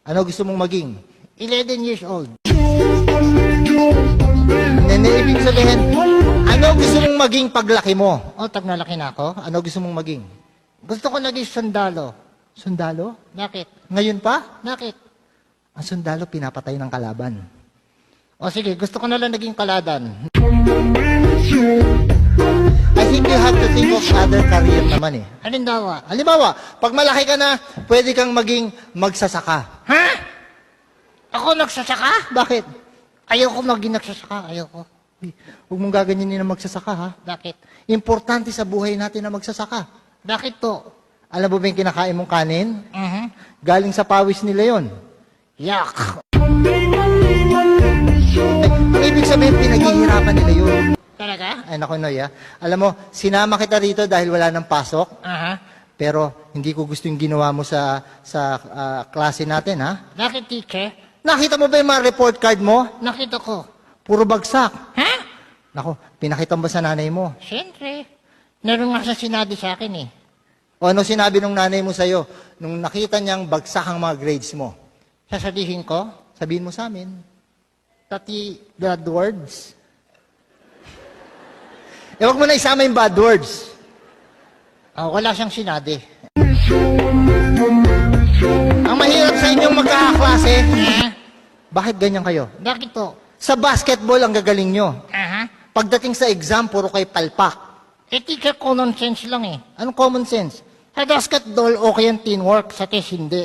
Ano gusto mong maging? 11 years old. Nene, ibig sabihin, ano gusto mong maging paglaki mo? O, tag nalaki na ako. Ano gusto mong maging? Gusto ko naging sundalo. Sundalo? Bakit? Ngayon pa? Bakit? Ang sundalo, pinapatay ng kalaban. O sige, gusto ko na lang naging kaladan. I think you have to think of other career naman eh. Halimbawa, pag malaki ka na, pwede kang maging magsasaka. Ha? Ako nagsasaka? Bakit? Ayoko maging nagsasaka. Ayoko. Huwag mong gaganyanin na magsasaka ha. Bakit? Importante sa buhay natin na magsasaka. Bakit to? Alam mo ba yung kinakain mong kanin? Mhm. Galing sa pawis nila yon. Yak. Ang ibig sabihin, pinaghihirapan nila yun. Talaga? Ay, naku, Noy, ha? Alam mo, sinama kita rito dahil wala ng pasok, Aha. pero hindi ko gusto yung ginawa mo sa klase natin, ha? Bakit, teacher? Nakita mo ba yung mga report card mo? Nakita ko. Puro bagsak. Ha? Naku, pinakita mo ba sa nanay mo? Siyempre. Meron nga sa sinabi sa akin eh. O ano sinabi ng nanay mo sa'yo nung nakita niyang bagsak ang mga grades mo? Sasabihin ko, Sabihin mo sa amin. pati bad words. Huwag mo na isama yung bad words. Wala siyang sinabi. Ang mahirap sa inyong magkakaklase, Ha? bakit ganyan kayo? Bakit to? Sa basketball, ang gagaling nyo. Aha. Pagdating sa exam, puro kay palpak. Teacher, common sense lang eh. Anong common sense? Sa basketball, okay ang teamwork. Sa test, hindi.